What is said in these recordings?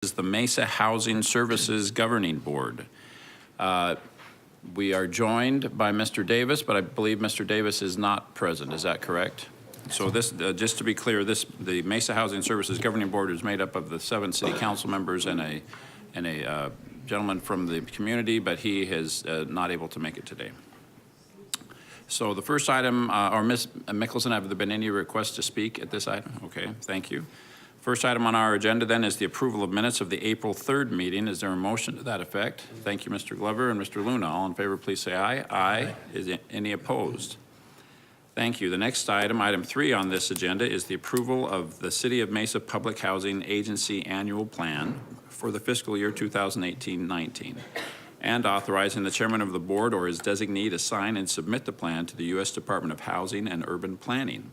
is the Mesa Housing Services Governing Board. We are joined by Mr. Davis, but I believe Mr. Davis is not present. Is that correct? So this, just to be clear, the Mesa Housing Services Governing Board is made up of the 7 city council members and a gentleman from the community, but he is not able to make it today. So the first item, or Ms. Mickelson, have there been any requests to speak at this item? Okay, thank you. First item on our agenda then is the approval of minutes of the April 3rd meeting. Is there a motion to that effect? Thank you, Mr. Glover and Mr. Luna. All in favor, please say aye. Aye. Is any opposed? Thank you. The next item, item 3 on this agenda, is the approval of the City of Mesa Public Housing Agency Annual Plan for the fiscal year 2018-19, and authorizing the chairman of the board or his designee to sign and submit the plan to the U.S. Department of Housing and Urban Planning.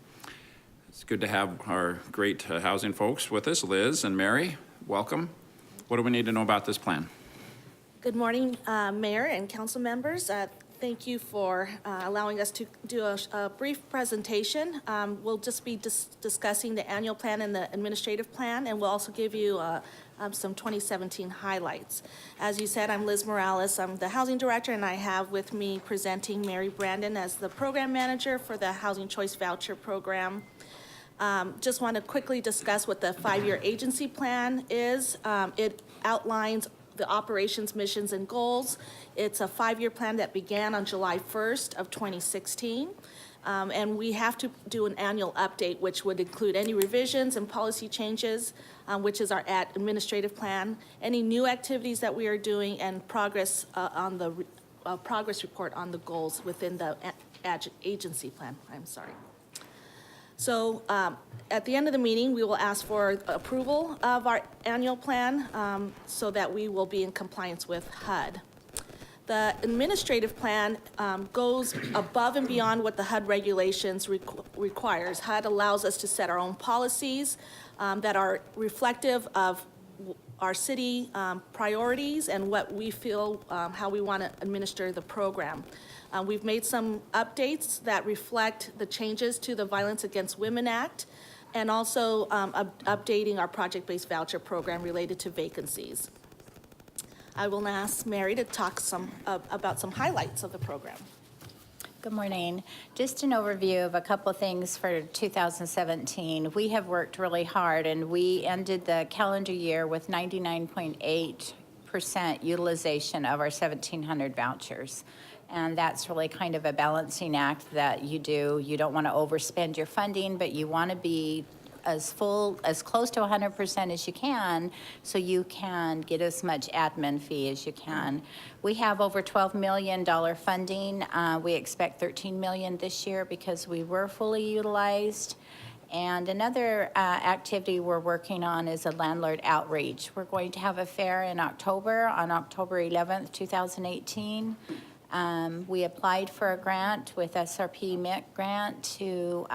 It's good to have our great housing folks with us. Liz and Mary, welcome. What do we need to know about this plan? Good morning, Mayor and council members. Thank you for allowing us to do a brief presentation. We'll just be discussing the annual plan and the administrative plan, and we'll also give you some 2017 highlights. As you said, I'm Liz Morales. I'm the housing director, and I have with me presenting Mary Brandon as the program manager for the Housing Choice Voucher Program. Just want to quickly discuss what the 5-year agency plan is. It outlines the operations, missions, and goals. It's a 5-year plan that began on July 1st of 2016. And we have to do an annual update, which would include any revisions and policy changes, which is our administrative plan, any new activities that we are doing, and progress on the progress report on the goals within the agency plan. So at the end of the meeting, we will ask for approval of our annual plan so that we will be in compliance with HUD. The administrative plan goes above and beyond what the HUD regulations requires. HUD allows us to set our own policies that are reflective of our city priorities and what we feel, how we want to administer the program. We've made some updates that reflect the changes to the Violence Against Women Act, and also updating our project-based voucher program related to vacancies. I will now ask Mary to talk about some highlights of the program. Good morning. Just an overview of a couple things for 2017. We have worked really hard, and we ended the calendar year with 99.8% utilization of our 1,700 vouchers. And that's really kind of a balancing act that you do. You don't want to overspend your funding, but you want to be as close to 100% as you can, so you can get as much admin fee as you can. We have over $12 million funding. We expect $13 million this year because we were fully utilized. And another activity we're working on is a landlord outreach. We're going to have a fair in October, on October 11th, 2018. We applied for a grant with SRP MIC grant to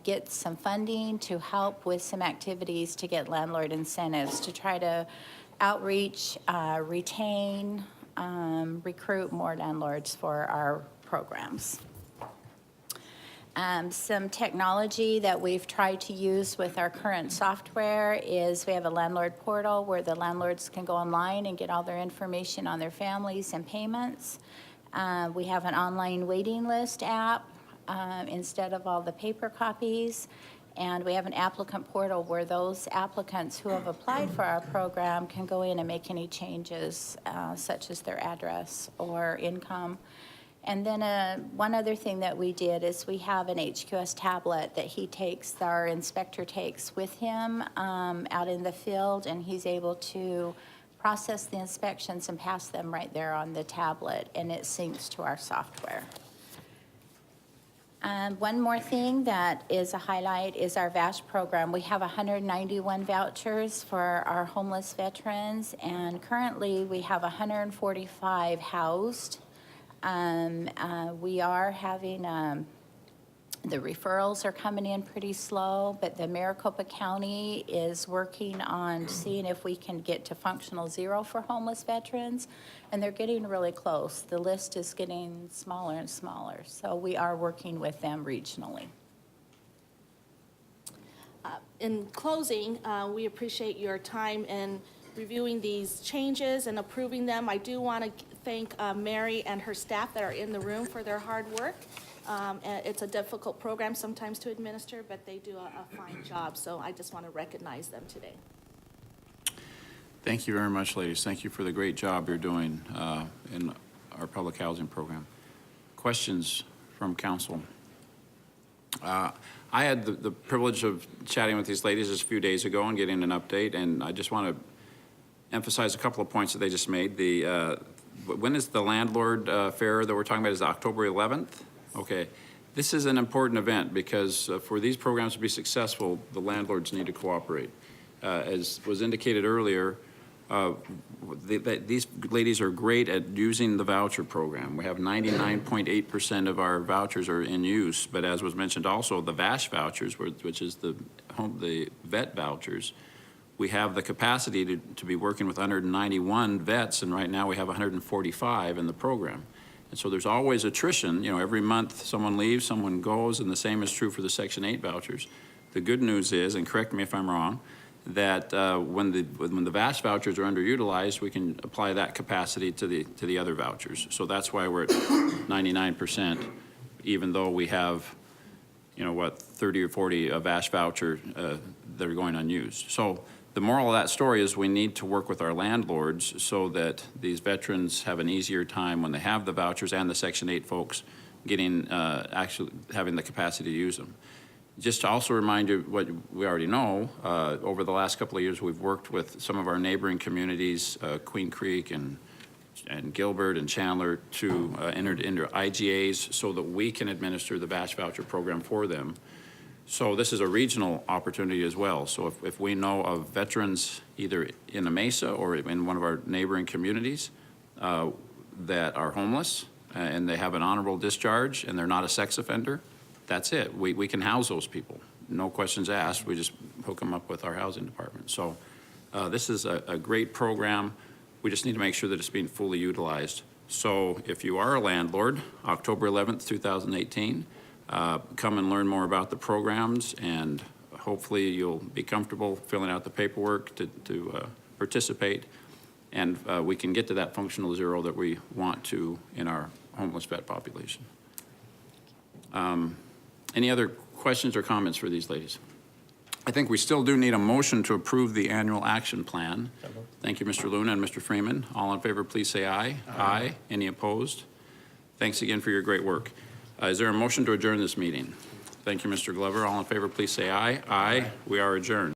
get some funding to help with some activities to get landlord incentives to try to outreach, retain, recruit more landlords for our programs. Some technology that we've tried to use with our current software is we have a landlord portal where the landlords can go online and get all their information on their families and payments. We have an online waiting list app instead of all the paper copies. And we have an applicant portal where those applicants who have applied for our program can go in and make any changes, such as their address or income. And then one other thing that we did is we have an HQS tablet that our inspector takes with him out in the field, and he's able to process the inspections and pass them right there on the tablet, and it syncs to our software. One more thing that is a highlight is our VASH program. We have 191 vouchers for our homeless veterans, and currently we have 145 housed. We are having the referrals are coming in pretty slow, but the Maricopa County is working on seeing if we can get to functional 0 for homeless veterans, and they're getting really close. The list is getting smaller and smaller, so we are working with them regionally. In closing, we appreciate your time and reviewing these changes and approving them. I do want to thank Mary and her staff that are in the room for their hard work. And it's a difficult program sometimes to administer, but they do a fine job, so I just want to recognize them today. Thank you very much, ladies. Thank you for the great job you're doing in our public housing program. Questions from council? I had the privilege of chatting with these ladies just a few days ago and getting an update, and I just want to emphasize a couple of points that they just made. When is the landlord fair that we're talking about? Is it October 11th? Okay. This is an important event because for these programs to be successful, the landlords need to cooperate. As was indicated earlier, these ladies are great at using the voucher program. We have 99.8% of our vouchers are in use, but as was mentioned also, the VASH vouchers, which is the vet vouchers, we have the capacity to be working with 191 vets, and right now we have 145 in the program. And so there's always attrition. You know, every month someone leaves, someone goes, and the same is true for the Section 8 vouchers. The good news is, and correct me if I'm wrong, that when the VASH vouchers are underutilized, we can apply that capacity to the other vouchers. So that's why we're at 99%, even though we have, you know, what, 30 or 40 VASH voucher that are going unused. So the moral of that story is we need to work with our landlords so that these veterans have an easier time when they have the vouchers and the Section 8 folks getting actually having the capacity to use them. Just to also remind you what we already know, over the last couple of years, we've worked with some of our neighboring communities, Queen Creek and Gilbert and Chandler, to enter into IGAs so that we can administer the VASH voucher program for them. So this is a regional opportunity as well. So if we know of veterans either in a Mesa or in one of our neighboring communities that are homeless and they have an honorable discharge and they're not a sex offender, that's it. We can house those people. No questions asked. We just hook them up with our housing department. So this is a great program. We just need to make sure that it's being fully utilized. So if you are a landlord, October 11th, 2018, come and learn more about the programs, and hopefully you'll be comfortable filling out the paperwork to participate, and we can get to that functional zero that we want to in our homeless vet population. Any other questions or comments for these ladies? I think we still do need a motion to approve the annual action plan. Thank you, Mr. Luna and Mr. Freeman. All in favor, please say aye. Aye. Any opposed? Thanks again for your great work. Is there a motion to adjourn this meeting? Thank you, Mr. Glover. All in favor, please say aye. Aye. We are adjourned.